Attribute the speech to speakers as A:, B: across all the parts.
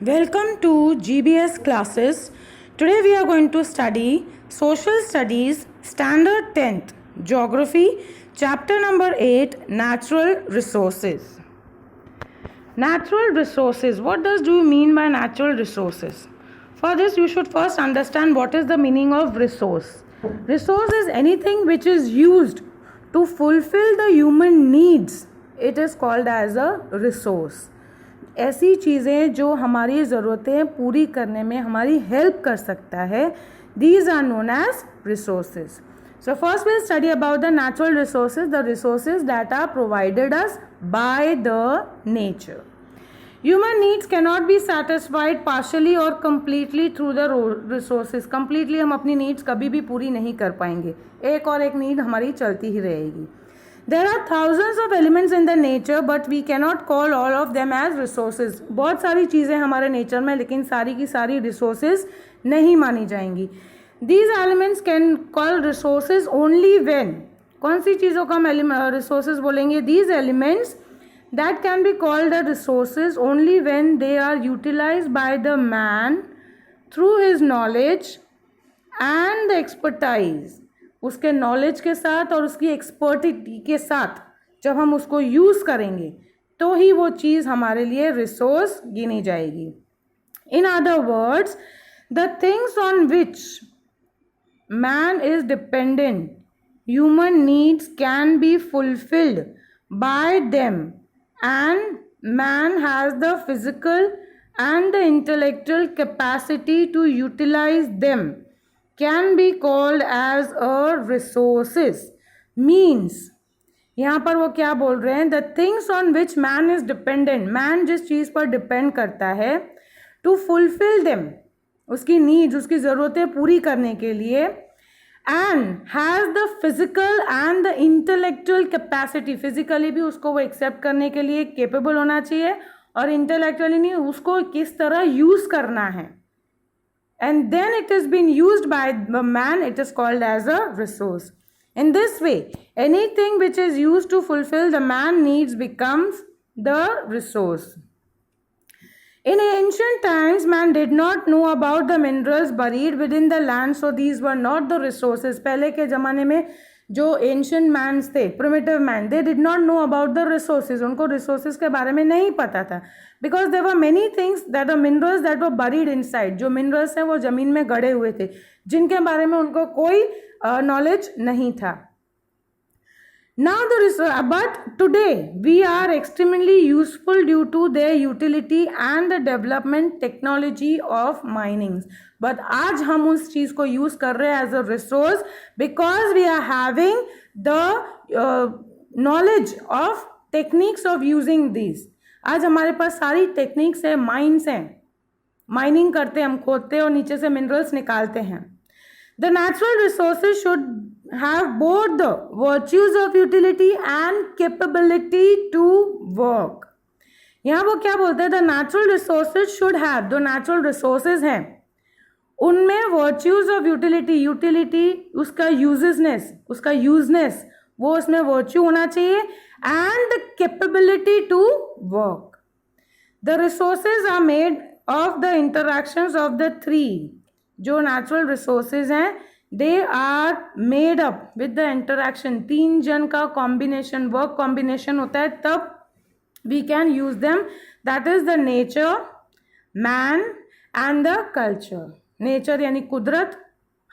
A: Welcome to GBS classes. Today we are going to study Social Studies Standard 10th Geography Chapter number 8 Natural Resources. Natural resources. What do you mean by natural resources? For this you should first understand what is the meaning of resource. Resource is anything which is used to fulfill the human needs. It is called as a resource. ऐसी चीज़ें जो हमारी ज़रूरतें पूरी करने में हमारी help कर सकता है, these are known as resources. So first we'll study about the natural resources, the resources that are provided us by the nature. Human needs cannot be satisfied partially or completely through the resources. Completely हम अपनी needs कभी भी पूरी नहीं कर पाएंगे, एक और एक need हमारी चलती ही रहेगी. There are thousands of elements in the nature, but we cannot call all of them as resources. बहुत सारी चीज़ें हमारे नेचर में, लेकिन सारी की सारी resources नहीं मानी जाएंगी. These elements can call resources only when. कौन सी चीज़ों को हम resources बोलेंगे? These elements that can be called the resources only when they are utilized by the man through his knowledge and the expertise. उसके knowledge के साथ और उसकी एक्सपर्टिटी के साथ जब हम उसको यूज़ करेंगे तो ही वो चीज़ हमारे लिए रिसोर्स गिनी जाएगी. In other words, the things on which man is dependent, human needs can be fulfilled by them and man has the physical and the intellectual capacity to utilize them can be called as a resources. Means यहाँ पर वो क्या बोल रहे हैं? The things on which man is dependent, man जिस चीज़ पर depend करता है, to fulfill them, उसकी नीड्स, उसकी ज़रूरतें पूरी करने के लिए, and has the physical and the intellectual capacity, physically भी उसको वो एक्सेप्ट करने के लिए केपेबल होना चाहिए और इंटेलेक्चुअली नहीं, उसको किस तरह यूज़ करना है. And then it has been used by the man, it is called as a resource. In this way, anything which is used to fulfill the man needs becomes the resource. In ancient times, man did not know about the minerals buried within the land, so these were not the resources. पहले के ज़माने में जो ancient mans थे, primitive man, they did not know about the resources. उनको resources के बारे में नहीं पता था, because there were many things that are minerals that were buried inside. जो मिनरल्स हैं वो ज़मीन में गड़े हुए थे, जिनके बारे में उनको कोई नॉलेज नहीं था. Now but today we are extremely useful due to their utility and the development technology of mining. But आज हम उस चीज़ को यूज़ कर रहे हैं as a resource because we are having the knowledge of techniques of using these. आज हमारे पास सारी टेक्निक्स है, माइंस हैं, माइनिंग करते हैं, हम खोदते हैं और नीचे से मिनरल्स निकालते हैं. The natural resources should have both the virtues of utility and capability to work. यहाँ वो क्या बोलते हैं? The natural resources should have, जो natural resources हैं उनमें virtues of utility, utility उसका uselessness, उसका useness, वो उसमें virtue होना चाहिए, and the capability to work. The resources are made of the interactions of the three. जो natural resources हैं, they are made up with the interaction. तीन जन का combination, work combination होता है, तब we can use them. That is the nature, man and the culture. Nature यानी कुदरत,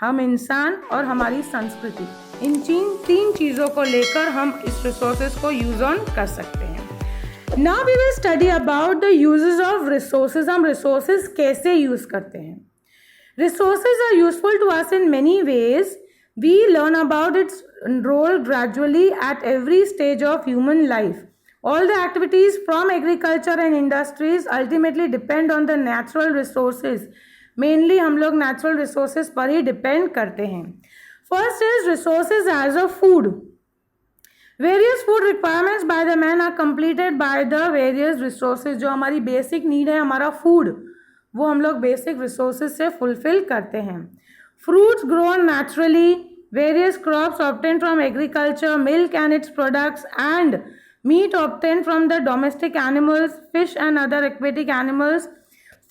A: हम इंसान और हमारी संस्कृति, इन तीन चीज़ों को लेकर हम इस resources को use on कर सकते हैं. Now we will study about the uses of resources. हम resources कैसे use करते हैं? Resources are useful to us in many ways. We learn about its role gradually at every stage of human life. All the activities from agriculture and industries ultimately depend on the natural resources. Mainly हम लोग natural resources पर ही depend करते हैं. First is resources as a food. Various food requirements by the man are completed by the various resources. जो हमारी basic need है, हमारा food, वो हम लोग बेसिक रिसोर्सेज से फुलफिल करते हैं. Fruits grown naturally, various crops obtain from agriculture, milk and its products and meat obtain from the domestic animals, fish and other aquatic animals,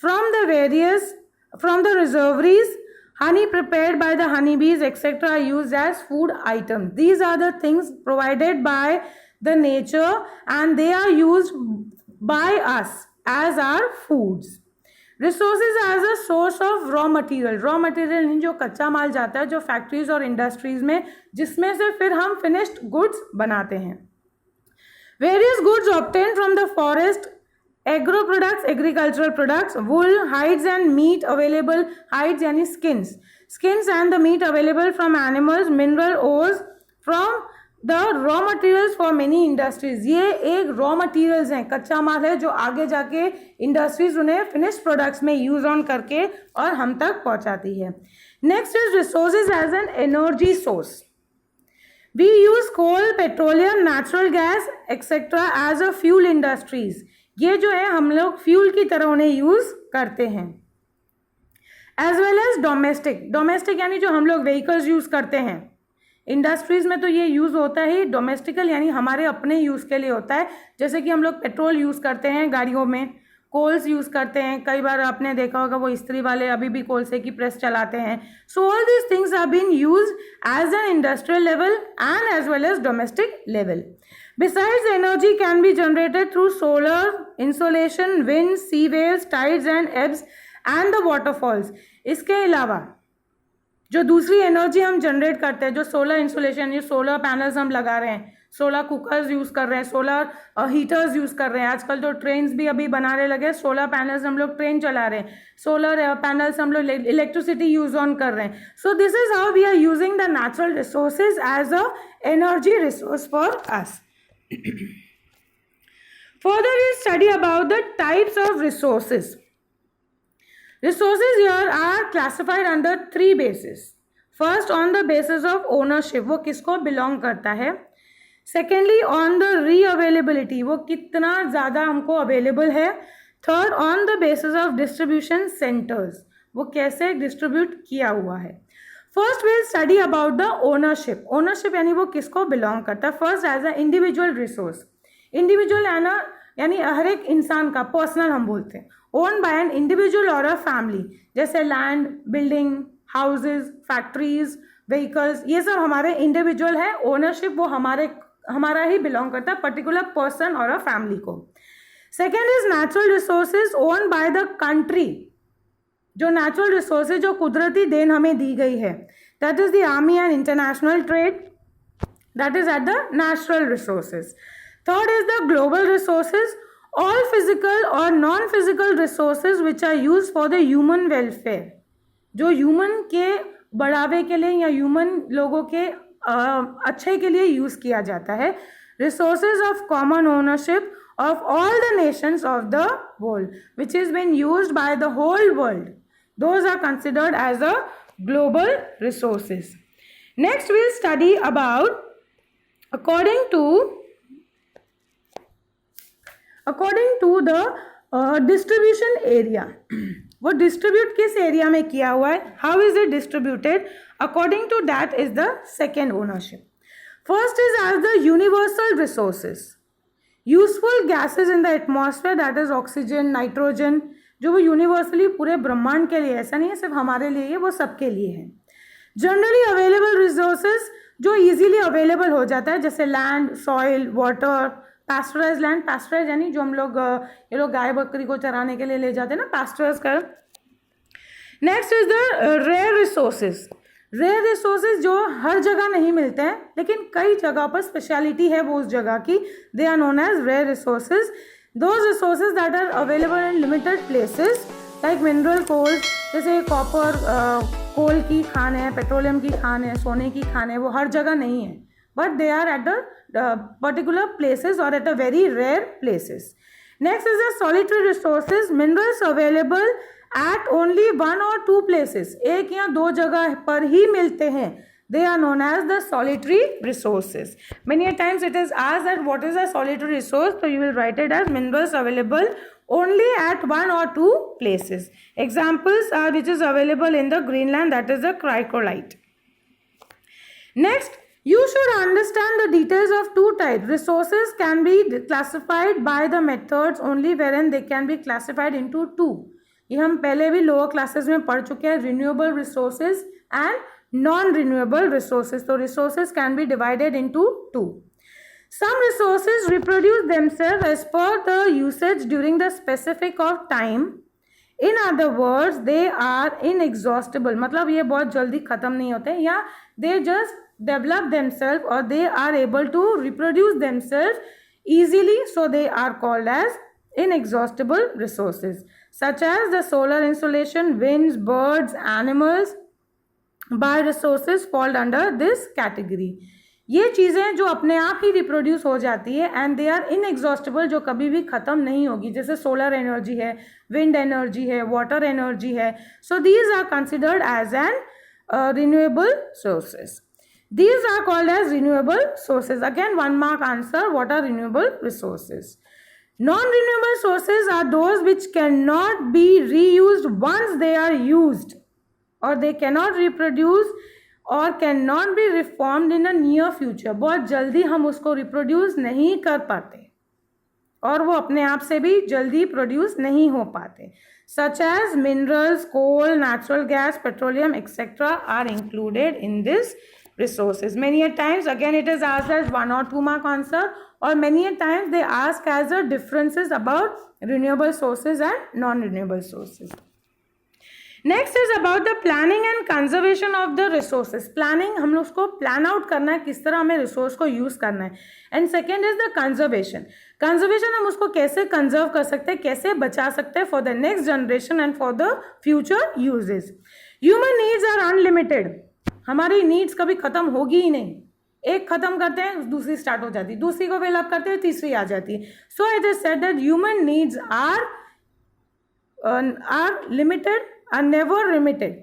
A: from the reservoirs, honey prepared by the honeybees, etc. are used as food items. These are the things provided by the nature and they are used by us as our foods. Resources as a source of raw material. Raw material जो कच्चा माल जाता है जो factories और industries में, जिसमें से फिर हम फिनिश्ड गुड्स बनाते हैं. Various goods obtained from the forest, agro products, agricultural products, wool, hides and meat available, hides यानी skins and the meat available from animals, mineral ores from the raw materials for many industries. ये एक raw materials हैं, कच्चा माल है जो आगे जाके industries उन्हें फिनिश्ड प्रोडक्ट्स में यूज ऑन करके और हम तक पहुंचाती है. Next is resources as an energy source. We use coal, petroleum, natural gas, etc. as a fuel industries. ये जो है हम लोग फ्यूल की तरह उन्हें यूज करते हैं. As well as domestic यानी जो हम लोग व्हीकल्स यूज करते हैं. इंडस्ट्रीज में तो ये यूज होता है. डोमेस्टिकल यानी हमारे अपने यूज के लिए होता है. जैसे कि हम लोग पेट्रोल यूज करते हैं गाड़ियों में, कोल्स यूज करते हैं. कई बार आपने देखा होगा वो इस्त्री वाले अभी भी कोलसे की प्रेस चलाते हैं. So all these things are been used as an industrial level and as well as domestic level. Besides, energy can be generated through solar, insolation, wind, sea waves, tides and ebbs and the waterfalls. इसके अलावा जो दूसरी energy हम generate करते हैं, जो solar insulation, ये solar panels हम लगा रहे हैं, सोलर कुकर्स यूज कर रहे हैं, सोलर हीटर्स यूज कर रहे हैं. आजकल तो ट्रेन्स भी अभी बनाने लगे, सोलर पैनल्स हम लोग ट्रेन चला रहे हैं, सोलर पैनल्स हम लोग इलेक्ट्रिसिटी यूज ऑन कर रहे हैं. So this is how we are using the natural resources as a energy resource for us. Further, we'll study about the types of resources. Resources here are classified under three bases. First, on the basis of ownership, वो किसको belong करता है. Secondly, on the re-availability, वो कितना ज़्यादा हमको available है. Third, on the basis of distribution centers, वो कैसे distribute किया हुआ है. First, we'll study about the ownership. Ownership यानी वो किसको belong करता है. First, as an individual resource. Individual है ना, यानी हर एक इंसान का, पर्सनल हम बोलते हैं. Owned by an individual or a family. जैसे land, building, houses, factories, vehicles, ये सब हमारे इंडिविजुअल है. ओनरशिप वो हमारा ही बिलोंग करता है पर्टिकुलर पर्सन और अ फैमिली को. Second is natural resources owned by the country. जो नेचुरल रिसोर्सेज जो कुदरती देन हमें दी गई है, that is the army and international trade, that is at the natural resources. Third is the global resources, all physical or non-physical resources which are used for the human welfare. जो human के बढ़ावे के लिए या human लोगों के अच्छे के लिए यूज किया जाता है. Resources of common ownership of all the nations of the world, which has been used by the whole world. Those are considered as a global resources. Next, we'll study about according to the distribution area. वो distribute किस area में किया हुआ है, how is it distributed, according to that is the second ownership. First is as the universal resources. Useful gases in the atmosphere, that is oxygen, nitrogen, जो वो universally पूरे ब्रह्मांड के लिए, ऐसा नहीं है सिर्फ हमारे लिए है, वो सबके लिए है. जनरली अवेलेबल रिसोर्सेज जो इजीली अवेलेबल हो जाता है, जैसे land, soil, water, pasteurise land, pasteurise यानी जो हम लोग ये लोग गाय बकरी को चराने के लिए ले जाते हैं ना, पैस्चराइज कर. Next is the rare resources. Rare resources जो हर जगह नहीं मिलते हैं, लेकिन कई जगह पर स्पेशलिटी है वो उस जगह की, they are known as rare resources. Those resources that are available in limited places like mineral coal, जैसे कॉपर कोल की खान है, पेट्रोलियम की खान है, सोने की खान है, वो हर जगह नहीं है, but they are at the particular places और at a very rare places. Next is the solitary resources, minerals available at only one or two places, एक या दो जगह पर ही मिलते हैं, they are known as the solitary resources. Many a times it is asked that what is a solitary resource, so you will write it as minerals available only at one or two places. Examples are which is available in the Greenland, that is the cricolite. Next, you should understand the details of two types. Resources can be classified by the methods only wherein they can be classified into two. ये हम पहले भी lower classes में पढ़ चुके हैं, renewable resources and non renewable resources. तो resources can be divided into two. Some resources reproduce themselves as per the usage during the specific of time. In other words, they are inexhaustible. मतलब ये बहुत जल्दी खत्म नहीं होते, या they just develop themselves or they are able to reproduce themselves easily, so they are called as inexhaustible resources, such as the solar insolation, winds, birds, animals. Bioresources fall under this category. ये चीज़ें जो अपने आप ही reproduce हो जाती है and they are inexhaustible, जो कभी भी ख़त्म नहीं होगी, जैसे सोलर एनर्जी है, विंड एनर्जी है, वाटर एनर्जी है. So these are considered as an renewable sources. These are called as renewable sources. Again, 1 mark answer. What are renewable resources? Non-renewable sources are those which cannot be reused once they are used, or they cannot reproduce और can not be reformed in a near future. बहुत जल्दी हम उसको reproduce नहीं कर पाते और वो अपने आप से भी जल्दी प्रोड्यूस नहीं हो पाते. Such as minerals, coal, natural gas, petroleum etcetera are included in this resources. Many a times again it is asked as 1 or 2 mark answer, or many a times they ask as a differences about renewable sources and non-renewable sources. Next is about the planning and conservation of the resources. Planning, हम लोग उसको plan out करना है किस तरह हमें resource को use करना है. And second is the conservation. Conservation, हम उसको कैसे कंजर्व कर सकते हैं, कैसे बचा सकते हैं for the next generation and for the future uses. Human needs are unlimited. हमारी नीड्स कभी खत्म होगी ही नहीं. एक खत्म करते हैं दूसरी स्टार्ट हो जाती है, दूसरी को फिल अप करते हैं तीसरी आ जाती है. So it is said that human needs are limited, are never limited,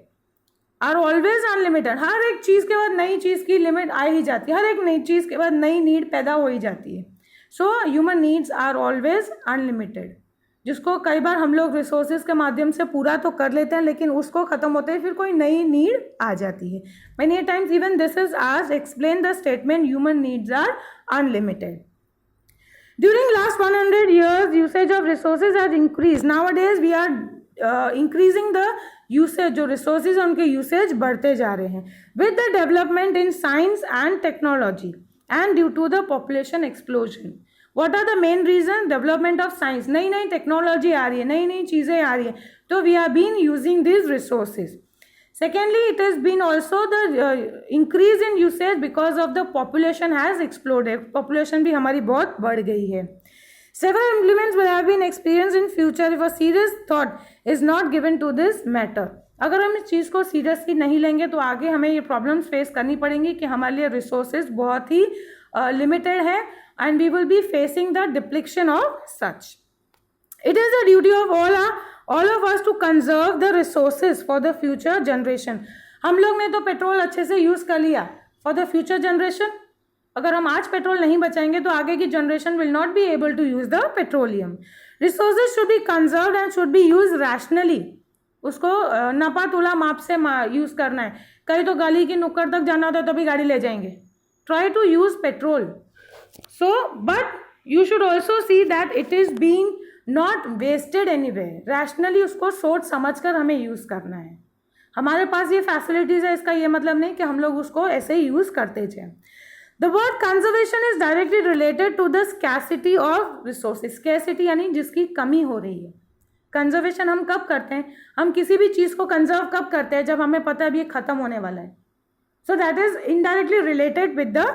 A: are always unlimited. हर एक चीज़ के बाद नई चीज़ की लिमिट आ ही जाती है, हर एक नई चीज़ के बाद नई नीड पैदा हो ही जाती है. So human needs are always unlimited, जिसको कई बार हम लोग रिसोर्सेज के माध्यम से पूरा तो कर लेते हैं, लेकिन उसको ख़त्म होते ही फिर कोई नई नीड आ जाती है. Many times even this is asked, explain the statement human needs are unlimited. During last 100 years, usage of resources has increased. Nowadays we are increasing the usage. जो रिसोर्सेज हैं उनके यूसेज बढ़ते जा रहे हैं with the development in science and technology and due to the population explosion. What are the main reason? Development of science. नई नई technology आ रही है, नई नई चीज़ें आ रही है, तो we are been using this resources. Secondly, it is been also the increase in usage because of the population has exploded. Population भी हमारी बहुत बढ़ गई है. Several implements will have been experienced in future if a serious thought is not given to this matter. अगर हम इस चीज़ को सीरियसली नहीं लेंगे तो आगे हमें ये प्रॉब्लम्स फेस करनी पड़ेंगी कि हमारे लिए रिसोर्सेज बहुत ही लिमिटेड है and we will be facing the depletion of such. It is the duty of all of us to conserve the resources for the future generation. हम लोग ने तो पेट्रोल अच्छे से यूज़ कर लिया फॉर द फ्यूचर जनरेशन. अगर हम आज पेट्रोल नहीं बचाएंगे तो आगे की generation will not be able to use the petroleum. Resources should be conserved and should be use rationally. उसको नपा तुला माप से यूज करना है. कहीं तो गली की नुक्कड़ तक जाना होता है तभी गाड़ी ले जाएंगे. Try to use petrol. So but you should also see that it is being not wasted anywhere. Rationally उसको सोच समझ कर हमें यूज करना है. हमारे पास ये फैसिलिटीज है, इसका ये मतलब नहीं कि हम लोग उसको ऐसे ही यूज करते जाए. The word conservation is directly related to the scarcity of resources. Scarcity यानी जिसकी कमी हो रही है. Conservation हम कब करते हैं? हम किसी भी चीज़ को कंजर्व कब करते हैं? जब हमें पता है अभी ये खत्म होने वाला है. So that is indirectly related with the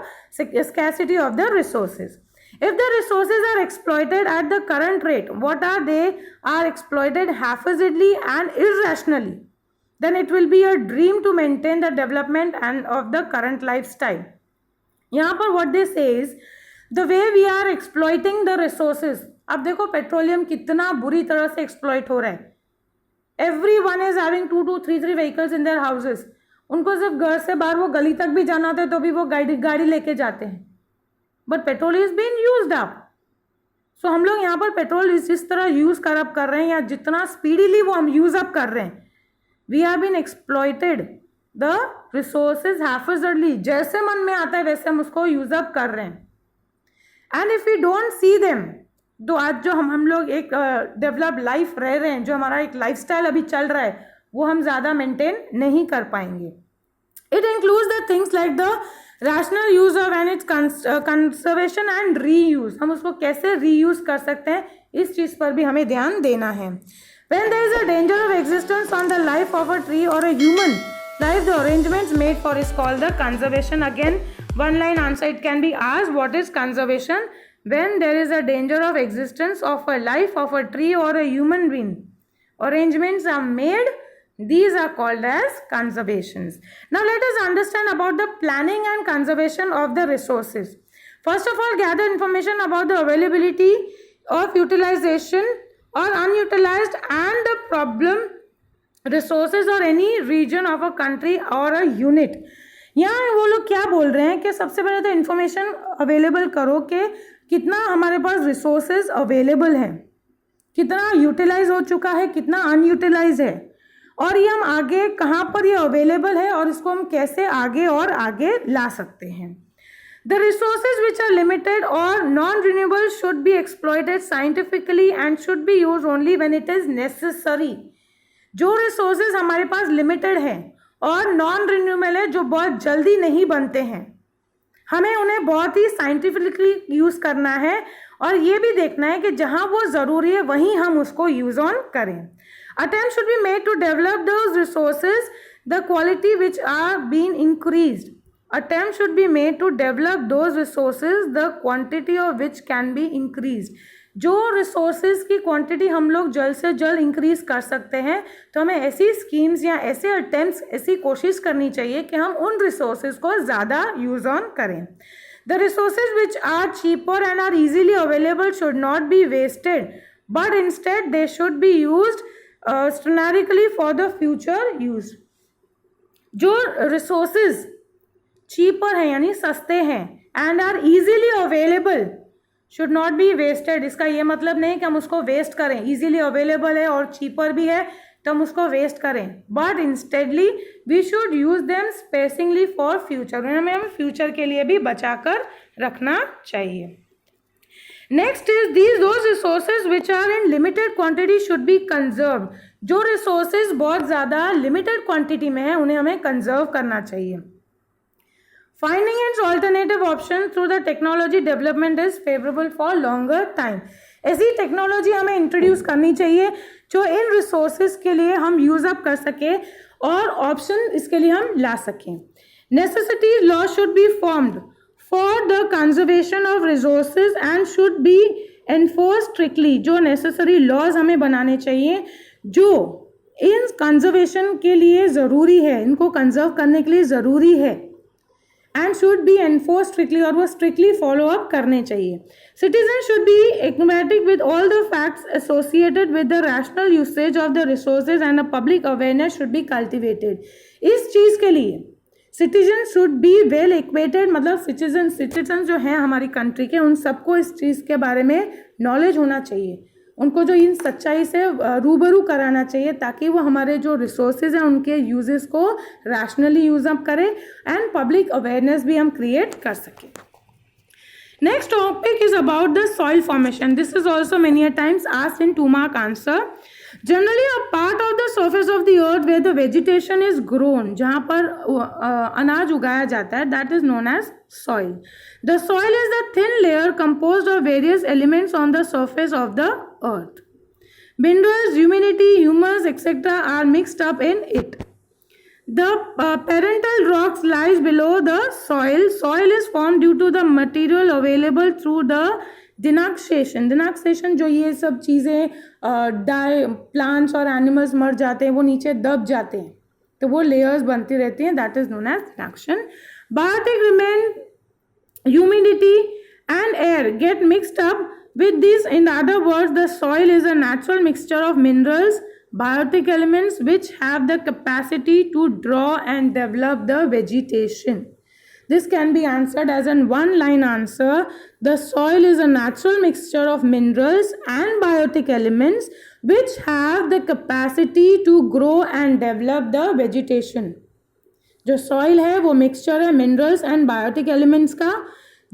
A: scarcity of the resources. If the resources are exploited at the current rate, what are they? Are exploited haphazardly and irrationally, then it will be a dream to maintain the development and of the current lifestyle. यहाँ पर what they say is the way we are exploiting the resources. अब देखो petroleum कितना बुरी तरह से exploit हो रहा है. Everyone is having 2 to 3 vehicles in their houses. उनको सिर्फ घर से बाहर वो गली तक भी जाना होता है तो भी वो गाड़ी लेके जाते हैं. But petrol is been used up. So हम लोग यहाँ पर पेट्रोल जिस तरह यूज कर रहे हैं या जितना स्पीडीली वो हम यूज अप कर रहे हैं, we are been exploited the resources haphazardly. जैसे मन में आता है वैसे हम उसको यूज अप कर रहे हैं. And if we don't see them, तो आज जो हम लोग एक डेवलप लाइफ रह रहे हैं, जो हमारा एक लाइफस्टाइल अभी चल रहा है, वो हम ज़्यादा मेंटेन नहीं कर पाएंगे. It includes the things like the rational use of and it's conservation and reuse. हम उसको कैसे रीयूज कर सकते हैं, इस चीज़ पर भी हमें ध्यान देना है. When there is a danger of existence on the life of a tree or a human life, the arrangements made for is called the conservation. Again, one line answer it can be asked, what is conservation? When there is a danger of existence of a life of a tree or a human being, arrangements are made. These are called as conservations. Now let us understand about the planning and conservation of the resources. First of all, gather information about the availability of utilization or unutilized and the problem resources or any region of a country or a unit. यहाँ वो लोग क्या बोल रहे हैं कि सबसे पहले तो इन्फॉर्मेशन अवेलेबल करो कि कितना हमारे पास रिसोर्सेज अवेलेबल हैं, कितना यूटिलाइज हो चुका है, कितना अनयूटिलाइज है, और ये हम आगे कहाँ पर ये अवेलेबल है और इसको हम कैसे आगे और आगे ला सकते हैं. The resources which are limited or non-renewable should be exploited scientifically and should be used only when it is necessary. जो resources हमारे पास limited हैं और non-renewable है, जो बहुत जल्दी नहीं बनते हैं, हमें उन्हें बहुत ही scientifically use करना है और ये भी देखना है कि जहाँ वो ज़रूरी है वहीं हम उसको use on करें. Attempts should be made to develop those resources, the quality which are being increased. Attempt should be made to develop those resources, the quantity of which can be increased. जो resources की quantity हम लोग जल्द से जल्द increase कर सकते हैं, तो हमें ऐसी schemes या ऐसे attempts, ऐसी कोशिश करनी चाहिए कि हम उन resources को ज़्यादा use on करें. The resources which are cheaper and are easily available should not be wasted, but instead they should be used strategically for the future use. जो resources चीपर है यानी सस्ते हैं and are easily available should not be wasted. इसका ये मतलब नहीं कि हम उसको वेस्ट करें, इजीली अवेलेबल है और चीपर भी है तो हम उसको वेस्ट करें, but insteadly we should use them sparingly for future. हमें फ्यूचर के लिए भी बचाकर रखना चाहिए. Next is these those resources which are in limited quantity should be conserve. जो रिसोर्सेज बहुत ज़्यादा लिमिटेड क्वांटिटी में है उन्हें हमें कंजर्व करना चाहिए. Finding its alternative options through the technology development is favorable for longer time. ऐसी टेक्नोलॉजी हमें इंट्रोड्यूस करनी चाहिए जो इन रिसोर्सेज के लिए हम यूज़ अप कर सके और ऑप्शन इसके लिए हम ला सकें. Necessity law should be formed for the conservation of resources and should be enforce strictly. जो नेसेसरी लॉज हमें बनाने चाहिए जो इन कंजर्वेशन के लिए ज़रूरी है, इनको कंजर्व करने के लिए ज़रूरी है, and should be enforce strictly, और वो स्ट्रिक्टली फॉलो अप करने चाहिए. Citizen should be acquainted with all the facts associated with the rational usage of the resources and a public awareness should be cultivated. इस चीज़ के लिए citizen should be well educated, मतलब citizen जो हैं हमारी कंट्री के, उन सबको इस चीज़ के बारे में नॉलेज होना चाहिए, उनको जो इन सच्चाई से रूबरू कराना चाहिए ताकि वो हमारे जो रिसोर्सेज हैं उनके यूजेस को रैशनली यूज अप करें एंड पब्लिक अवेयरनेस भी हम क्रिएट कर सकें. Next topic is about the soil formation. This is also many a times asked in 2 mark answer. Generally a part of the surface of the earth where the vegetation is grown, जहाँ पर अनाज उगाया जाता है, that is known as soil. The soil is the thin layer composed of various elements on the surface of the earth. Minerals, humidity, humus, etc. are mixed up in it. The parental rocks lies below the soil. Soil is formed due to the material available through the denunciation. Denunciation जो ये सब चीज़ें plants और animals मर जाते हैं, वो नीचे दब जाते हैं, तो वो layers बनती रहती हैं, that is known as denunciation. Biotic remain, humidity and air get mixed up with this. In other words, the soil is a natural mixture of minerals, biotic elements which have the capacity to draw and develop the vegetation. This can be answered as an one-line answer. The soil is a natural mixture of minerals and biotic elements which have the capacity to grow and develop the vegetation. जो soil है वो mixture है minerals and biotic elements का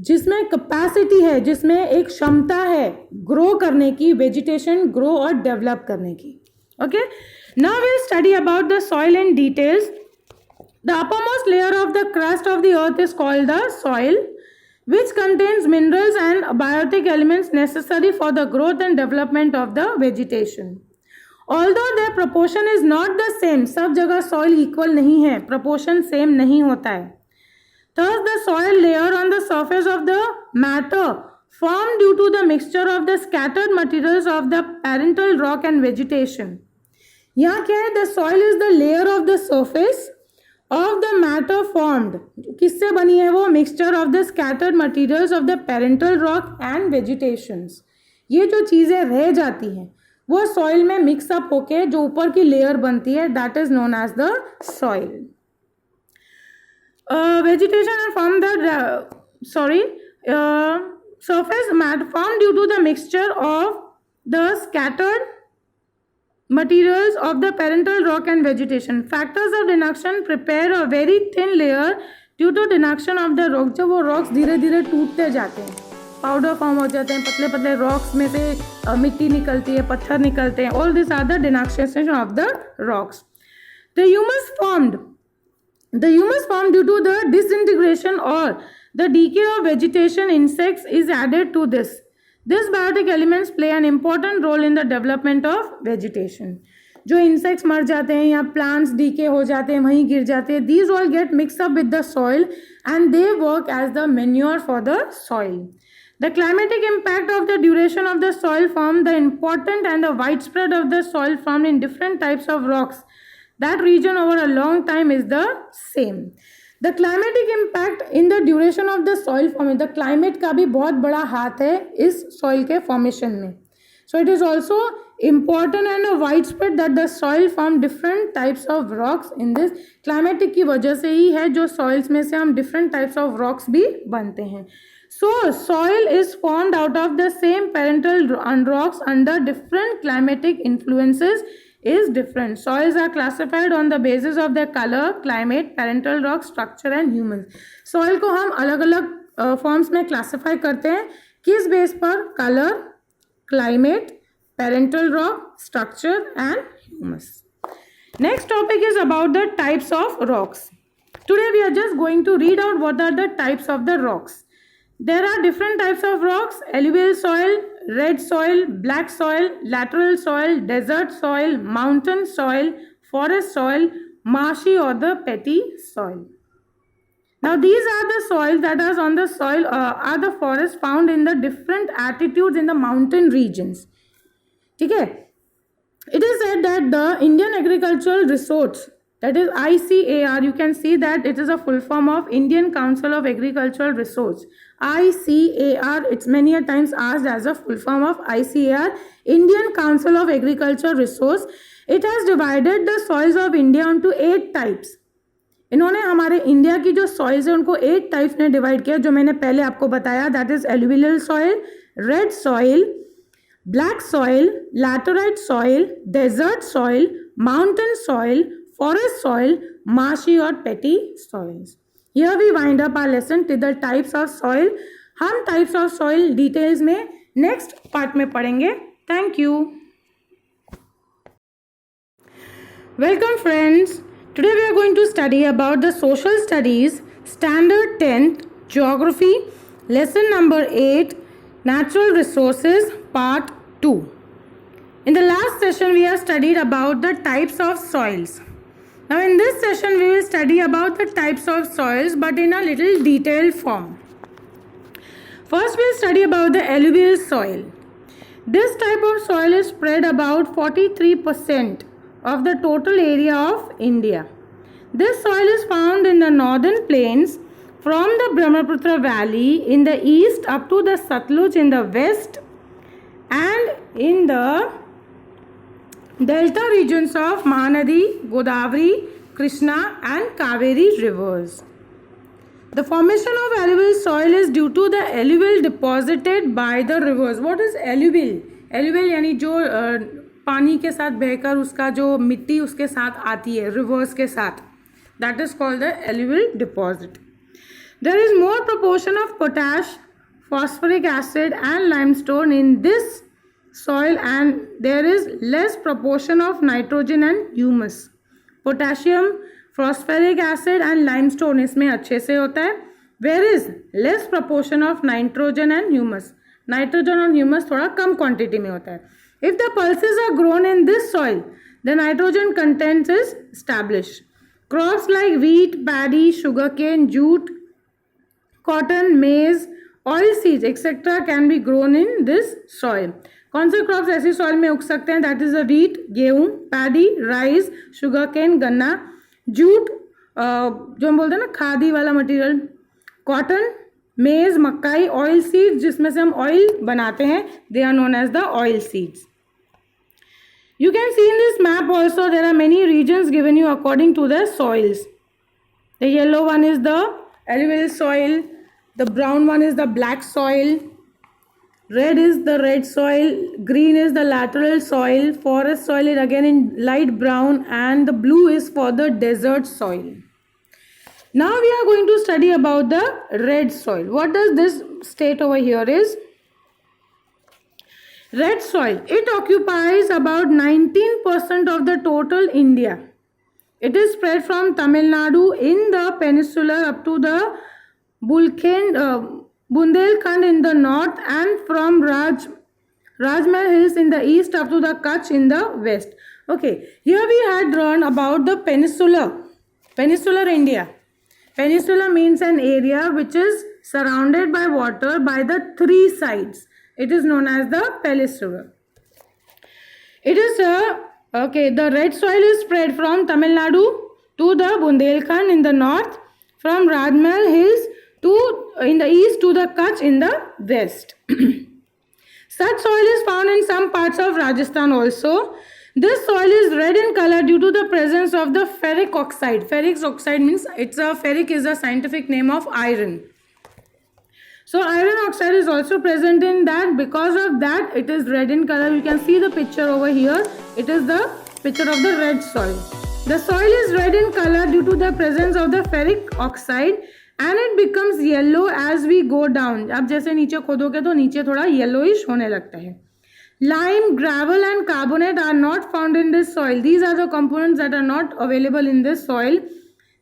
A: जिसमें capacity है, जिसमें एक क्षमता है ग्रो करने की, वेजिटेशन ग्रो और डेवलप करने की. Okay, now we will study about the soil in details. The uppermost layer of the crust of the earth is called the soil, which contains minerals and biotic elements necessary for the growth and development of the vegetation. Although their proportion is not the same, सब जगह soil equal नहीं है, proportion same नहीं होता है. Thus, the soil layer on the surface of the matter formed due to the mixture of the scattered materials of the parental rock and vegetation. यहाँ क्या है? The soil is the layer of the surface of the matter formed. किससे बनी है वो? Mixture of the scattered materials of the parental rock and vegetations. ये जो चीज़ें रह जाती हैं वो सॉइल में मिक्सअप होके जो ऊपर की लेयर बनती है, that is known as the soil. Vegetation and from the surface matter formed due to the mixture of the scattered materials of the parental rock and vegetation. Factors of denuction prepare a very thin layer due to denuction of the rock. जब वो rocks धीरे धीरे टूटते जाते हैं, powder form हो जाते हैं, पतले पतले रॉक्स में से मिट्टी निकलती है, पत्थर निकलते हैं. All this are the denuction of the rocks. The humus formed due to the disintegration or the decay of vegetation insects is added to this. These biotic elements play an important role in the development of vegetation. जो insects मर जाते हैं या plants decay हो जाते हैं, वहीं गिर जाते हैं, these all get mixed up with the soil and they work as the manure for the soil. The climatic impact of the duration of the soil form, the important and the widespread of the soil formed in different types of rocks. That region over a long time is the same. The climatic impact in the duration of the soil formation. The climate का भी बहुत बड़ा हाथ है इस soil के formation में. So it is also important and widespread that the soil form different types of rocks in this. Climatic की वजह से ही है जो soils में से हम different types of rocks भी बनते हैं. So soil is formed out of the same parental rocks under different climatic influences is different. Soils are classified on the basis of their color, climate, parental rock, structure and humans. Soil को हम अलग अलग forms में classify करते हैं. किस base पर? Color, climate, parental rock, structure and humus. Next topic is about the types of rocks. Today we are just going to read out what are the types of the rocks. There are different types of rocks: alluvial soil, red soil, black soil, lateral soil, desert soil, mountain soil, forest soil, marshy or the petty soil. Now these are the soils that are on the soil are the forests found in the different altitudes in the mountain regions. ठीक है? It is said that the Indian Agricultural Resource, that is ICAR, you can see that it is a full form of Indian Council of Agricultural Resource. ICAR, it's many a times asked as a full form of ICAR, Indian Council of Agricultural Resource. It has divided the soils of India into 8 types. इन्होंने हमारे India की जो soils है उनको 8 types में divide किया, जो मैंने पहले आपको बताया. That is alluvial soil, red soil, black soil, laterite soil, desert soil, mountain soil, forest soil, marshy और petty soils. Here we wind up our lesson to the types of soil. हम types of soil details में next part में पढ़ेंगे. Thank you. Welcome friends. Today we are going to study about the social studies, standard 10th, geography, lesson number 8, natural resources, part 2. In the last session we have studied about the types of soils. Now in this session we will study about the types of soils but in a little detailed form. First we will study about the alluvial soil. This type of soil is spread about 43% of the total area of India. This soil is found in the northern plains from the Brahmaputra valley in the east up to the Satluj in the west and in the delta regions of Mahanadi, Godavari, Krishna and Kaveri rivers. The formation of alluvial soil is due to the alluvial deposited by the rivers. What is alluvial? Alluvial यानी जो पानी के साथ बहकर उसका जो मिट्टी उसके साथ आती है रिवर्स के साथ, that is called the alluvial deposit. There is more proportion of potash, phosphoric acid and limestone in this soil and there is less proportion of nitrogen and humus. Potassium, phosphoric acid and limestone इसमें अच्छे से होता है. Where is less proportion of nitrogen and humus. Nitrogen और humus थोड़ा कम quantity में होता है. If the pulses are grown in this soil, the nitrogen content is established. Crops like wheat, paddy, sugarcane, jute, cotton, maize, oil seeds, etc. can be grown in this soil. कौन से crops ऐसी soil में उग सकते हैं? That is the wheat, गेहूं, paddy, rice, sugarcane, गन्ना, jute जो हम बोलते हैं ना खादी वाला मटेरियल, कॉटन, मेज, मक्काई, ऑयल सीड्स जिसमें से हम ऑयल बनाते हैं, they are known as the oil seeds. You can see in this map also there are many regions given you according to the soils. The yellow one is the alluvial soil, the brown one is the black soil, red is the red soil, green is the lateral soil, forest soil is again in light brown and the blue is for the desert soil. Now we are going to study about the red soil. What does this state over here is? Red soil, it occupies about 19% of the total India. It is spread from Tamil Nadu in the peninsular up to the Bundelkhand in the north and from Rajmahal Hills in the east up to the Kutch in the west. Okay, here we had drawn about the peninsular India. Peninsula means an area which is surrounded by water by the three sides. It is known as the peninsula. It is the red soil is spread from Tamil Nadu to the Bundelkhand in the north, from Rajmahal Hills to in the east to the Kutch in the west. Such soil is found in some parts of Rajasthan also. This soil is red in color due to the presence of the ferric oxide. Ferric oxide means ferric is a scientific name of iron. So iron oxide is also present in that. Because of that it is red in color. You can see the picture over here. It is the picture of the red soil. The soil is red in color due to the presence of the ferric oxide and it becomes yellow as we go down. अब जैसे नीचे खोदोगे तो नीचे थोड़ा yellowish होने लगता है. Lime, gravel and carbonate are not found in this soil. These are the components that are not available in this soil.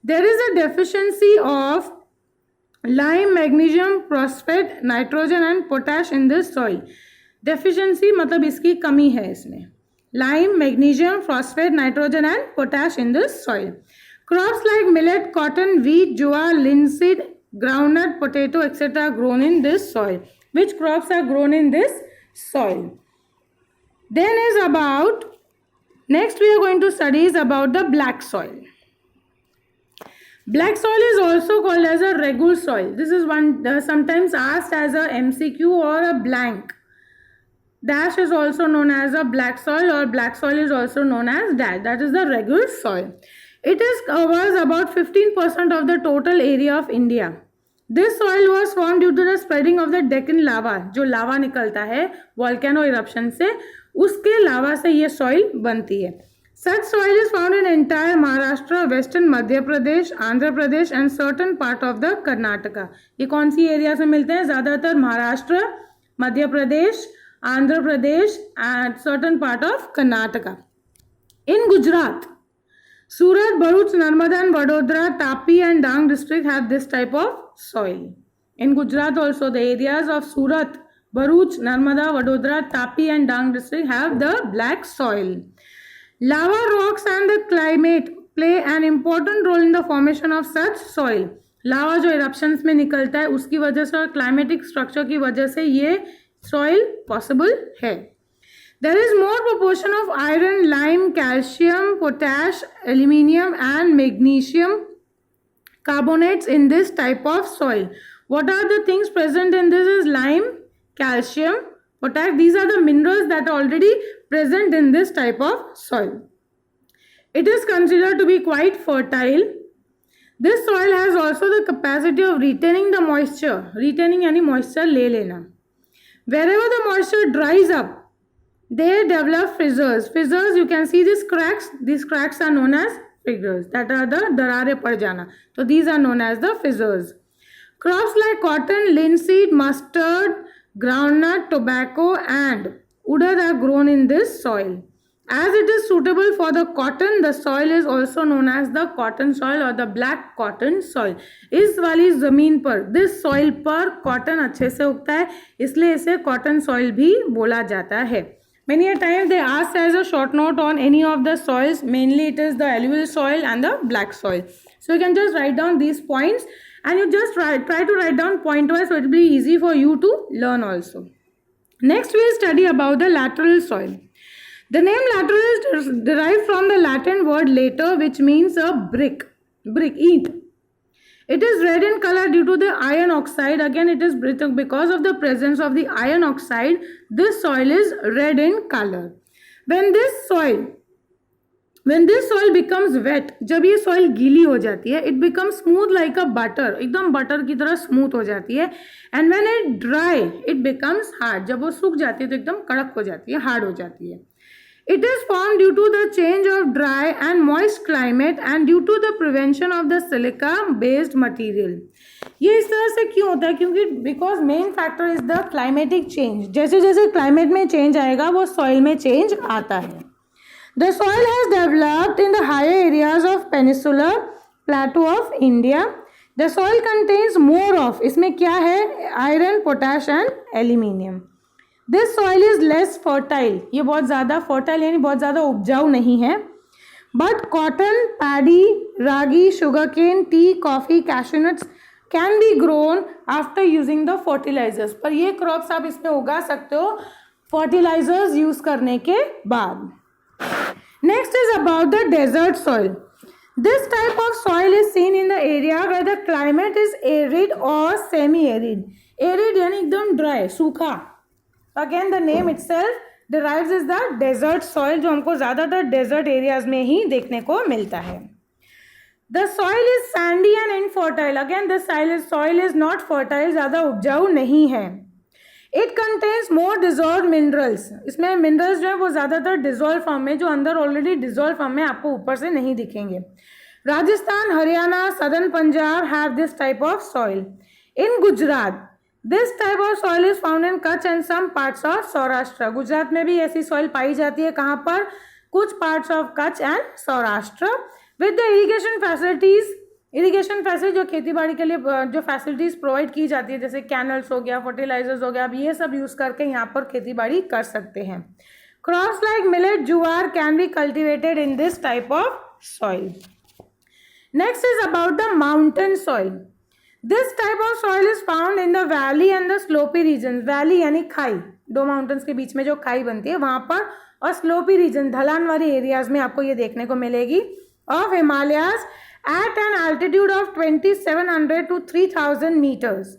A: There is a deficiency of lime, magnesium, phosphate, nitrogen and potash in this soil. Deficiency मतलब इसकी कमी है इसमें. Lime, magnesium, phosphate, nitrogen and potash in this soil. Crops like millet, cotton, wheat, jowar, linseed, groundnut, potato, etc. are grown in this soil. Which crops are grown in this soil? Then is about, next we are going to study is about the black soil. Black soil is also called as a regular soil. This is one sometimes asked as a MCQ or a blank. Dash is also known as a black soil or black soil is also known as dash. That is the regular soil. It covers about 15% of the total area of India. This soil was formed due to the spreading of the Deccan lava. जो लावा निकलता है volcano eruption से, उसके लावा से ये soil बनती है. Such soil is found in entire Maharashtra, western Madhya Pradesh, Andhra Pradesh and certain part of the Karnataka. ये कौन सी एरिया से मिलते हैं? ज़्यादातर Maharashtra, Madhya Pradesh, Andhra Pradesh and certain part of Karnataka. In Gujarat, Surat, Bharuch, Narmada and Vadodara, Tapi and Dang district have this type of soil. In Gujarat also the areas of Surat, Bharuch, Narmada, Vadodara, Tapi and Dang district have the black soil. Lava rocks and the climate play an important role in the formation of such soil. लावा जो eruptions में निकलता है उसकी वजह से और climatic structure की वजह से ये soil possible है. There is more proportion of iron, lime, calcium, potash, aluminium and magnesium carbonates in this type of soil. What are the things present in this is lime, calcium, potash. These are the minerals that are already present in this type of soil. It is considered to be quite fertile. This soil has also the capacity of retaining the moisture. Retaining यानी moisture ले लेना. Wherever the moisture dries up, they develop fissures. Fissures, you can see these cracks. These cracks are known as fissures. That are the दरारें पड़ जाना. So these are known as the fissures. Crops like cotton, linseed, mustard, groundnut, tobacco and udad are grown in this soil. As it is suitable for the cotton, the soil is also known as the cotton soil or the black cotton soil. इस वाली ज़मीन पर, this soil पर cotton अच्छे से उगता है, इसलिए इसे cotton soil भी बोला जाता है. Many a time they ask as a short note on any of the soils. Mainly it is the alluvial soil and the black soil. So you can just write down these points and you just try to write down point wise, so it will be easy for you to learn also. Next we will study about the lateral soil. The name lateral is derived from the Latin word later, which means a brick, eat. It is red in color due to the iron oxide. Again, it is because of the presence of the iron oxide. This soil is red in color. When this soil becomes wet, जब ये soil गीली हो जाती है, it becomes smooth like a butter. एकदम butter की तरह smooth हो जाती है. And when it dry, it becomes hard. जब वो सूख जाती है तो एकदम कड़क हो जाती है, hard हो जाती है. It is formed due to the change of dry and moist climate and due to the prevention of the silica based material. ये इस तरह से क्यों होता है? क्योंकि because main factor is the climatic change. जैसे जैसे climate में change आएगा वो soil में change आता है. The soil has developed in the higher areas of peninsular plateau of India. The soil contains more of, इसमें क्या है? Iron, potash and aluminium. This soil is less fertile. ये बहुत ज़्यादा fertile यानी बहुत ज़्यादा उपजाऊ नहीं है. But cotton, paddy, ragi, sugarcane, tea, coffee, cashew nuts can be grown after using the fertilizers. पर ये crops आप इसमें उगा सकते हो fertilizers use करने के बाद. Next is about the desert soil. This type of soil is seen in the area where the climate is arid or semi-arid. Arid यानी एकदम dry, सूखा. Again, the name itself derives is the desert soil, जो हमको ज़्यादातर desert areas में ही देखने को मिलता है. The soil is sandy and infertile. Again, the soil is not fertile, ज़्यादा उपजाऊ नहीं है. It contains more dissolved minerals. इसमें minerals जो है वो ज़्यादातर dissolved form में, जो अंदर already dissolved form में आपको ऊपर से नहीं दिखेंगे. Rajasthan, Haryana, Southern Punjab have this type of soil. In Gujarat, this type of soil is found in Kutch and some parts of Saurashtra. Gujarat में भी ऐसी soil पाई जाती है. कहाँ पर? कुछ parts of Kutch and Saurashtra. With the irrigation facilities जो खेती बाड़ी के लिए जो facilities provide की जाती है, जैसे canals हो गया, fertilizers हो गया, अब ये सब use करके यहाँ पर खेती बाड़ी कर सकते हैं. Crops like millet, jowar can be cultivated in this type of soil. Next is about the mountain soil. This type of soil is found in the valley and the slopy regions. Valley यानी खाई, दो mountains के बीच में जो खाई बनती है वहाँ पर, और slopy region ढलान वाली areas में आपको ये देखने को मिलेगी. Of Himalayas at an altitude of 2700 to 3000 meters.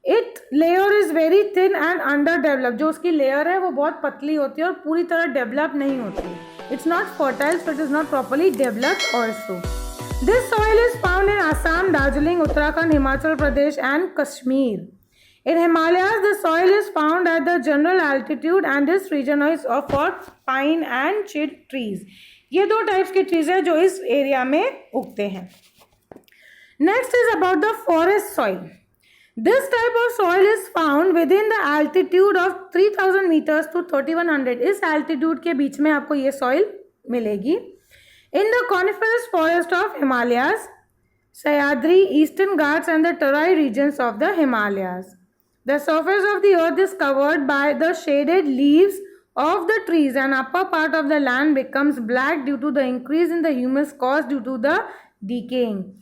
A: Its layer is very thin and underdeveloped. जो उसकी layer है वो बहुत पतली होती है और पूरी तरह develop नहीं होती. It's not fertile, so it is not properly developed also. This soil is found in Assam, Darjeeling, Uttarakhand, Himachal Pradesh and Kashmir. In Himalayas, the soil is found at the general altitude and this region is for pine and ched trees. ये दो types के trees हैं जो इस area में उगते हैं. Next is about the forest soil. This type of soil is found within the altitude of 3000 meters to 3100. इस altitude के बीच में आपको ये soil मिलेगी. In the coniferous forest of Himalayas, Sahyadri, Eastern Ghats and the Tarai regions of the Himalayas. The surface of the earth is covered by the shaded leaves of the trees and upper part of the land becomes black due to the increase in the humus caused due to the decaying.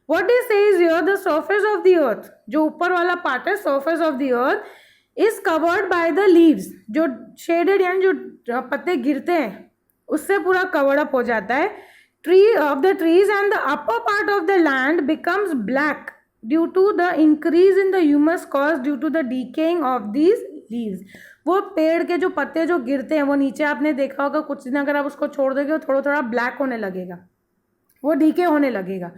A: What they say is here, the surface of the earth, जो ऊपर वाला part है, surface of the earth is covered by the leaves. जो shaded यानी जो पत्ते गिरते हैं उससे पूरा covered up हो जाता है. Tree of the trees and the upper part of the land becomes black due to the increase in the humus caused due to the decaying of these leaves. वो पेड़ के जो पत्ते जो गिरते हैं वो नीचे आपने देखा होगा, कुछ दिन अगर आप उसको छोड़ दोगे वो थोड़ा थोड़ा ब्लैक होने लगेगा, वो डीके होने लगेगा.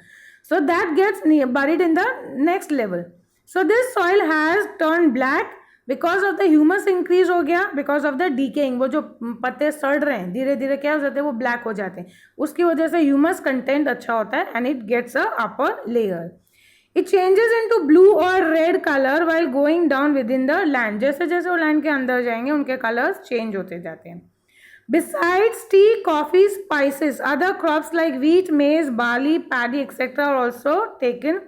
A: So that gets buried in the next level. So this soil has turned black because of the humus increase हो गया, because of the decaying. वो जो पत्ते सड़ रहे हैं धीरे धीरे क्या हो जाते हैं, वो ब्लैक हो जाते हैं. उसकी वजह से humus content अच्छा होता है and it gets a upper layer. It changes into blue और red colour while going down with in the land, जैसे जैसे वो लैंड के अंदर जाएंगे उनके कलर्स चेंज होते जाते हैं. Besides tea, coffee, spices, other crops like wheat, maize, barley, paddy, etc. are also taken.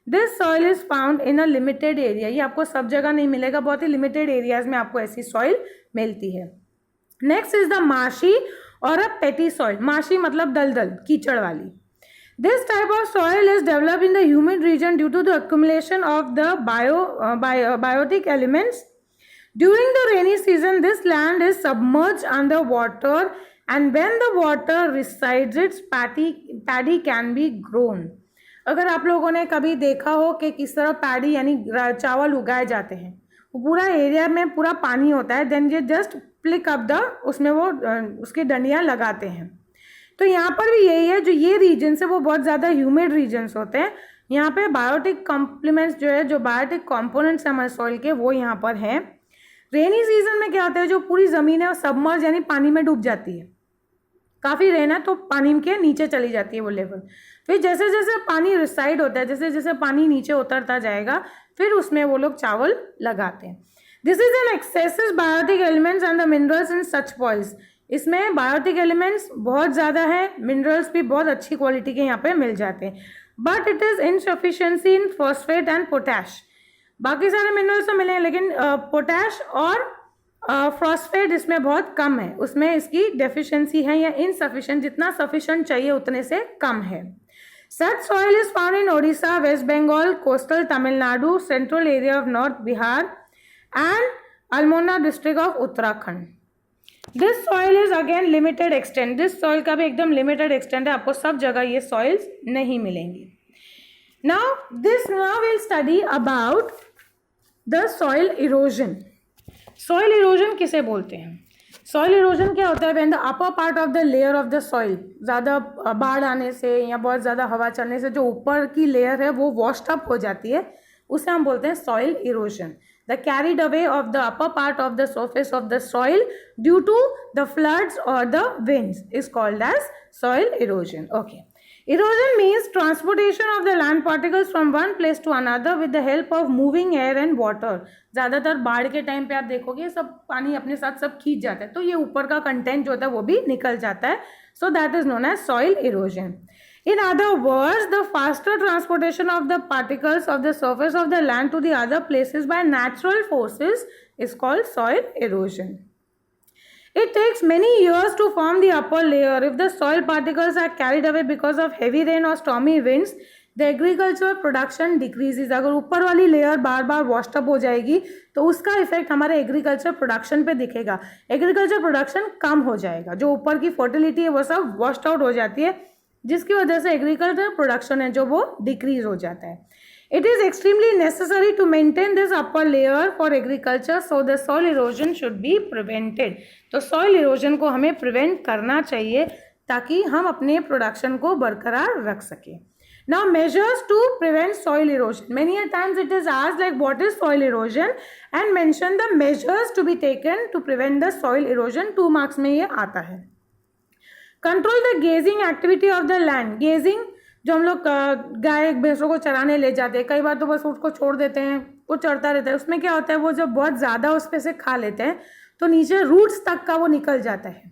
A: This soil is found in a limited area. ये आपको सब जगह नहीं मिलेगा, बहुत ही limited areas में आपको ऐसी soil मिलती है. Next is the marshy or a petty soil. Marshy मतलब दलदल, कीचड़ वाली. This type of soil is developed in the humid region due to the accumulation of the biotic elements. During the rainy season, this land is submerged under water, and when the water resides, its paddy can be grown. अगर आप लोगों ने कभी देखा हो कि किस तरह पैडी यानी चावल उगाए जाते हैं, वो पूरा एरिया में पूरा पानी होता है, देन ये जस्ट प्लिक अप द उसमें वो उसकी डंडियाँ लगाते हैं. तो यहाँ पर भी यही है, जो ये रीजन्स है वो बहुत ज़्यादा ह्यूमिड रीजन्स होते हैं. यहाँ पे बायोटिक कॉम्प्लीमेंट्स जो है, जो बायोटिक कॉम्पोनेंट्स हैं हमारे सॉइल के, वो यहाँ पर हैं. रेनी सीजन में क्या होता है, जो पूरी ज़मीन है वो सबमर्ज यानी पानी में डूब जाती है. काफ़ी रेन है तो पानी के नीचे चली जाती है वो लेवल. फिर जैसे जैसे पानी रिसाइड होता है, जैसे जैसे पानी नीचे उतरता जाएगा, फिर उसमें वो लोग चावल लगाते हैं. This is an excessive biotic elements and the minerals in such soils. इसमें बायोटिक एलिमेंट्स बहुत ज़्यादा है, मिनरल्स भी बहुत अच्छी क्वालिटी के यहाँ पे मिल जाते हैं. But it is insufficiency in phosphate and potash. बाकी सारे मिनरल्स तो मिले हैं, लेकिन पोटैश और फॉस्फेट इसमें बहुत कम है, उसमें इसकी डेफिशिएंसी है या इनसफिशिएंट, जितना सफिशिएंट चाहिए उतने से कम है. Such soil is found in Odisha, West Bengal, coastal Tamil Nadu, central area of north Bihar and Almora district of Uttarakhand. This soil is again limited extent. This soil का भी एकदम लिमिटेड एक्सटेंट है, आपको सब जगह ये सॉइल्स नहीं मिलेंगी. Now we'll study about the soil erosion. Soil erosion किसे बोलते हैं? Soil erosion क्या होता है? When the upper part of the layer of the soil, ज़्यादा बाढ़ आने से या बहुत ज़्यादा हवा चलने से जो ऊपर की लेयर है वो washed up हो जाती है, उसे हम बोलते हैं soil erosion. The carried away of the upper part of the surface of the soil due to the floods or the winds is called as soil erosion. Okay. Erosion means transportation of the land particles from one place to another with the help of moving air and water. ज़्यादातर बाढ़ के time पे आप देखोगे सब पानी अपने साथ सब खींच जाता है, तो ये ऊपर का कंटेंट जो होता है वो भी निकल जाता है. So that is known as soil erosion. In other words, the faster transportation of the particles of the surface of the land to the other places by natural forces is called soil erosion. It takes many years to form the upper layer. If the soil particles are carried away because of heavy rain or stormy winds, the agricultural production decreases. अगर ऊपर वाली layer बार बार washed up हो जाएगी तो उसका effect हमारे agriculture production पे दिखेगा. एग्रीकल्चर प्रोडक्शन कम हो जाएगा, जो ऊपर की फर्टिलिटी है वो सब washed out हो जाती है, जिसकी वजह से एग्रीकल्चर प्रोडक्शन है जो वो डिक्रीज हो जाता है. It is extremely necessary to maintain this upper layer for agriculture, so the soil erosion should be prevented. तो soil erosion को हमें prevent करना चाहिए ताकि हम अपने प्रोडक्शन को बरकरार रख सकें. Now measures to prevent soil erosion. Many a times it is asked like what is soil erosion and mention the measures to be taken to prevent the soil erosion. 2 marks में ये आता है. Control the grazing activity of the land. Grazing जो हम लोग गाय भैंसों को चराने ले जाते हैं, कई बार तो बस उसको छोड़ देते हैं, वो चरता रहता है. उसमें क्या होता है, वो जब बहुत ज़्यादा उस पे से खा लेते हैं तो नीचे रूट्स तक का वो निकल जाता है.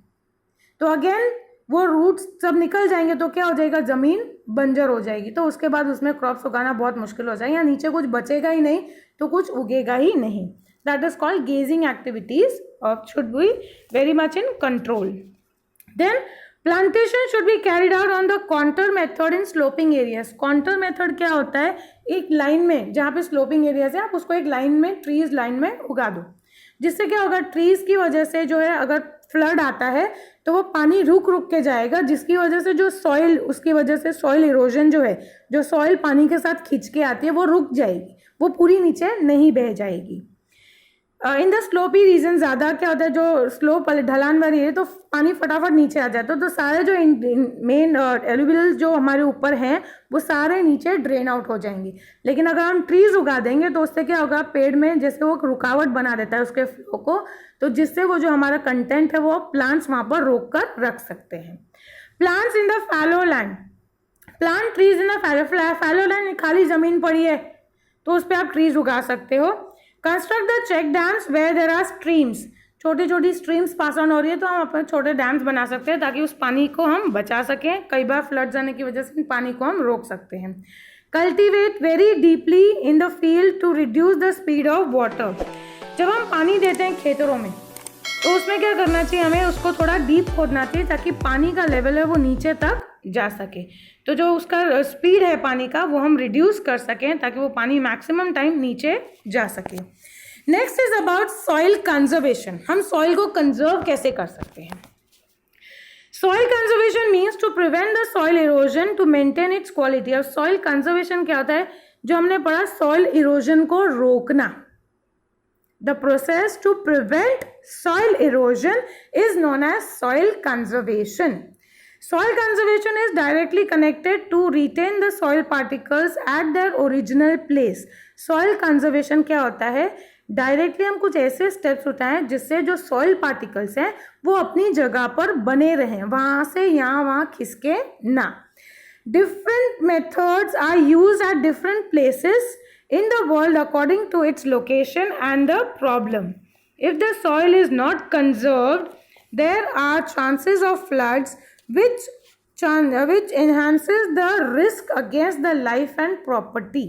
A: तो अगेन वो रूट्स सब निकल जाएंगे तो क्या हो जाएगा, ज़मीन बंजर हो जाएगी. तो उसके बाद उसमें क्रॉप्स उगाना बहुत मुश्किल हो जाएगा, या नीचे कुछ बचेगा ही नहीं तो कुछ उगेगा ही नहीं. That is called grazing activities should be very much in control. Then plantation should be carried out on the contour method in sloping areas. Contour method क्या होता है, एक लाइन में जहाँ पे स्लोपिंग एरियाज है आप उसको एक लाइन में, ट्रीज लाइन में उगा दो. जिससे क्या होगा, ट्रीज की वजह से जो है अगर फ्लड आता है तो वो पानी रुक रुक के जाएगा, जिसकी वजह से जो सॉइल, उसकी वजह से सॉइल इरोजन जो है, जो सॉइल पानी के साथ खींच के आती है वो रुक जाएगी, वो पूरी नीचे नहीं बह जाएगी. इन द स्लोपी रीजन ज़्यादा क्या होता है, जो स्लोप वाले ढलान वाली है तो पानी फटाफट नीचे आ जाता है, तो सारे जो मेन एलुवियल जो हमारे ऊपर हैं वो सारे नीचे ड्रेन आउट हो जाएंगे. लेकिन अगर हम ट्रीज उगा देंगे तो उससे क्या होगा, पेड़ में जैसे वो रुकावट बना देता है उसके फ्लो को, तो जिससे वो जो हमारा कंटेंट है वो प्लांट्स वहाँ पर रोक कर रख सकते हैं. Plants in the fallow land. Plant trees in fallow land, खाली जमीन पड़ी है तो उस पर आप ट्रीज उगा सकते हो। Construct the check dams where there are streams, छोटी छोटी स्ट्रीम्स पास ऑन हो रही है तो हम अपने छोटे डैम्स बना सकते हैं ताकि उस पानी को हम बचा सकें। कई बार फ्लड्स आने की वजह से पानी को हम रोक सकते हैं। Cultivate very deeply in the field to reduce the speed of water, जब हम पानी देते हैं खेतों में तो उसमें क्या करना चाहिए, हमें उसको थोड़ा डीप खोदना चाहिए ताकि पानी का लेवल है वो नीचे तक जा सके। तो जो उसका स्पीड है पानी का वो हम रिड्यूस कर सकें ताकि वो पानी मैक्सिमम टाइम नीचे जा सके। Next is about soil conservation, हम सॉइल को कंजर्व कैसे कर सकते हैं। Soil conservation means to prevent the soil erosion to maintain its quality. अब सॉइल कंजर्वेशन क्या होता है, जो हमने पढ़ा सॉइल इरोजन को रोकना। The process to prevent soil erosion is known as soil conservation. Soil conservation is directly connected to retain the soil particles at their original place. Soil conservation क्या होता है, डायरेक्टली हम कुछ ऐसे स्टेप्स उठाएं जिससे जो सॉइल पार्टिकल्स हैं वो अपनी जगह पर बने रहें, वहाँ से यहाँ वहाँ खिसके ना। Different methods are used at different places in the world according to its location and the problem. If the soil is not conserved, there are chances of floods which enhances the risk against the life and property.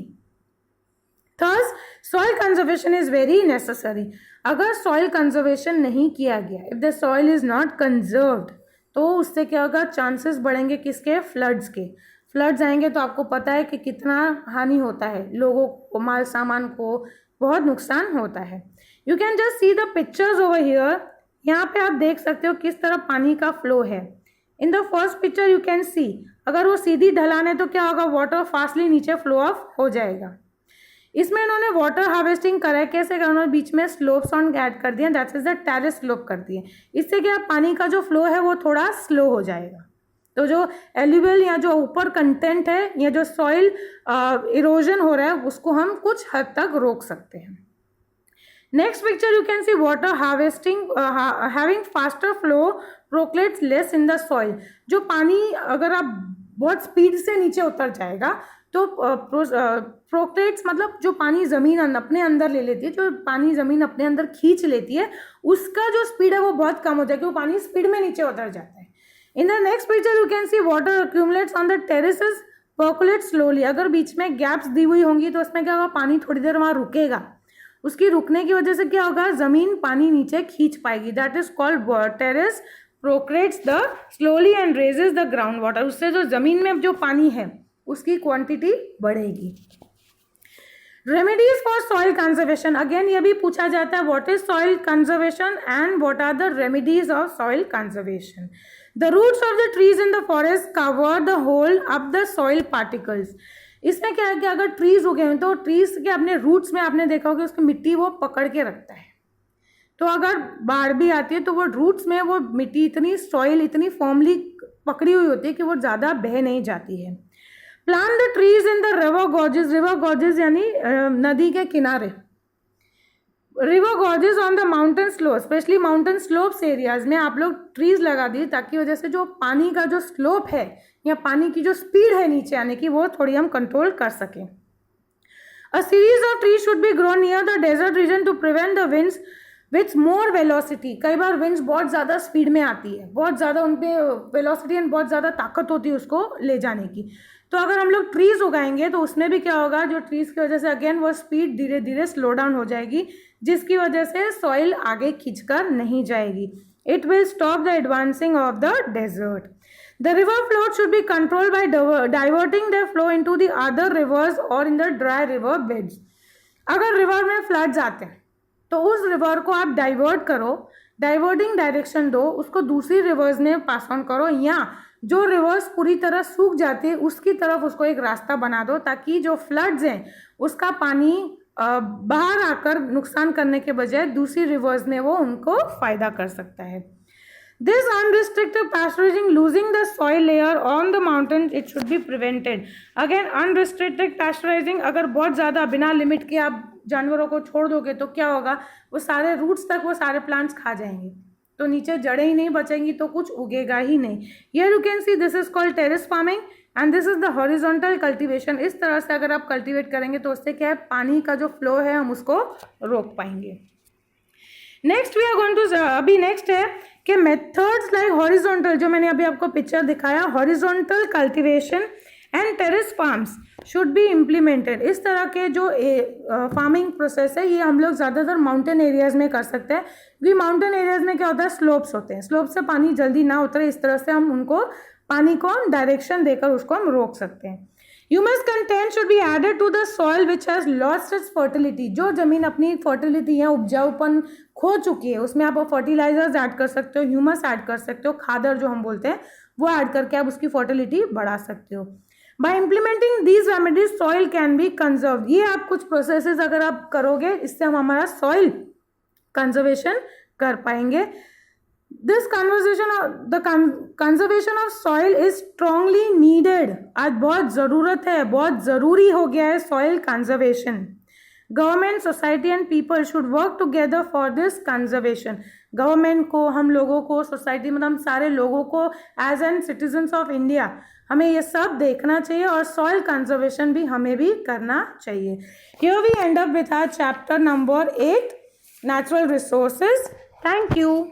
A: Thus, soil conservation is very necessary. अगर soil conservation नहीं किया गया, if the soil is not conserved, तो उससे क्या होगा, chances बढ़ेंगे किसके, फ्लड्स के। फ्लड्स आएंगे तो आपको पता है कि कितना हानि होता है, लोगों को, माल सामान को बहुत नुकसान होता है। You can just see the pictures over here, यहाँ पे आप देख सकते हो किस तरह पानी का फ्लो है। In the first picture you can सी, अगर वो सीधी ढलान है तो क्या होगा, वाटर फास्टली नीचे फ्लो ऑफ हो जाएगा। इसमें इन्होंने वाटर हार्वेस्टिंग करा है, कैसे करा, उन्होंने बीच में स्लोप्स ऑन ऐड कर दिए, that is the terrace slope कर दिए। इससे क्या पानी का जो फ्लो है वो थोड़ा स्लो हो जाएगा। तो जो एल्यूवियल या जो ऊपर कंटेंट है या जो सॉइल इरोजन हो रहा है उसको हम कुछ हद तक रोक सकते हैं। Next picture you can see water harvesting having faster flow percolates less in the soil. जो पानी अगर आप बहुत स्पीड से नीचे उतर जाएगा तो प्रोक्लेट्स मतलब जो पानी जमीन अपने अंदर ले लेती है, जो पानी जमीन अपने अंदर खींच लेती है, उसका जो स्पीड है वो बहुत कम हो जाएगा, वो पानी स्पीड में नीचे उतर जाता है। In the next picture you can see water accumulates on the terraces, percolates slowly. अगर बीच में गैप्स दी हुई होंगी तो उसमें क्या होगा, पानी थोड़ी देर वहाँ रुकेगा, उसकी रुकने की वजह से क्या होगा, जमीन पानी नीचे खींच पाएगी। That is called terrace percolates the slowly and raises the ground water. उससे जो जमीन में जो पानी है उसकी क्वांटिटी बढ़ेगी। Remedies for soil conservation, again ये भी पूछा जाता है, what is soil conservation and what are the remedies of soil conservation. The roots of the trees in the forest cover the whole up the soil particles. इसमें क्या है कि अगर ट्रीज उगे हैं तो ट्रीज के अपने रूट्स में आपने देखा होगा उसकी मिट्टी वो पकड़ के रखता है, तो अगर बाढ़ भी आती है तो वो रूट्स में वो मिट्टी इतनी सॉइल इतनी फॉर्मली पकड़ी हुई होती है कि वो ज़्यादा बह नहीं जाती है। Plant the trees in the river gorges यानी नदी के किनारे, river gorges on the mountain slope, specially mountain slopes areas में आप लोग ट्रीज लगा दिए ताकि वजह से जो पानी का जो स्लोप है या पानी की जो स्पीड है नीचे आने की वो थोड़ी हम कंट्रोल कर सकें। A series of trees should be grown near the desert region to prevent the winds with more velocity. कई बार विंड्स बहुत ज़्यादा स्पीड में आती है, बहुत ज़्यादा उन पर वेलोसिटी एंड बहुत ज़्यादा ताकत होती है उसको ले जाने की। तो अगर हम लोग ट्रीज उगाएंगे तो उसमें भी क्या होगा, जो ट्रीज की वजह से अगेन वो स्पीड धीरे धीरे स्लो डाउन हो जाएगी, जिसकी वजह से सॉइल आगे खींचकर नहीं जाएगी। It will stop the advancing of the desert. The river flood should be controlled by diverting the flow into the other rivers और in the dry river beds. अगर रिवर में फ्लड्स आते हैं तो उस रिवर को आप डाइवर्ट करो, डाइवर्टिंग डायरेक्शन दो, उसको दूसरी रिवर्स में पास ऑन करो, या जो रिवर्स पूरी तरह सूख जाती है उसकी तरफ उसको एक रास्ता बना दो ताकि जो फ्लड्स हैं उसका पानी बाहर आकर नुकसान करने के बजाय दूसरी रिवर्स में वो उनको फायदा कर सकता है। This unrestricted pasturising losing the soil layer on the mountain it should be prevented. Again unrestricted pasturising, अगर बहुत ज़्यादा बिना लिमिट के आप जानवरों को छोड़ दोगे तो क्या होगा, वो सारे रूट्स तक वो सारे प्लांट्स खा जाएंगे। तो नीचे जड़ें ही नहीं बचेंगी तो कुछ उगेगा ही नहीं. Here you can see this is called terrace farming and this is the horizontal cultivation. इस तरह से अगर आप कल्टीवेट करेंगे तो उससे क्या है, पानी का जो फ्लो है हम उसको रोक पाएंगे. Next we are going to, अभी नेक्स्ट है कि मेथड्स लाइक हॉरिजॉन्टल, जो मैंने अभी आपको पिक्चर दिखाया, horizontal cultivation and terrace farms should be implemented. इस तरह के जो फार्मिंग प्रोसेस है ये हम लोग ज़्यादातर माउंटेन एरियाज़ में कर सकते हैं, क्योंकि माउंटेन एरियाज़ में क्या होता है, स्लोप्स होते हैं, स्लोप से पानी जल्दी ना उतरे, इस तरह से हम उनको पानी को हम डायरेक्शन देकर उसको हम रोक सकते हैं. Humus content should be added to the soil which has lost its fertility. जो जमीन अपनी फर्टिलिटी है, उपजाऊपन खो चुकी है, उसमें आप फर्टिलाइजर्स ऐड कर सकते हो, ह्यूमस ऐड कर सकते हो, खादर जो हम बोलते हैं वो ऐड करके आप उसकी फर्टिलिटी बढ़ा सकते हो. Bye implementing these remedies soil can be conserve. ये आप कुछ प्रोसेसेस अगर आप करोगे, इससे हम हमारा सॉइल कंजर्वेशन कर पाएंगे. This conservation of soil is strongly needed. आज बहुत ज़रूरत है, बहुत ज़रूरी हो गया है soil conservation. Government, society and people should work together for this conservation. Government को, हम लोगों को, सोसाइटी मतलब हम सारे लोगों को as an citizens of India हमें ये सब देखना चाहिए और सॉइल कंजर्वेशन भी हमें भी करना चाहिए. Here we end up with our chapter number 8 natural resources. Thank you.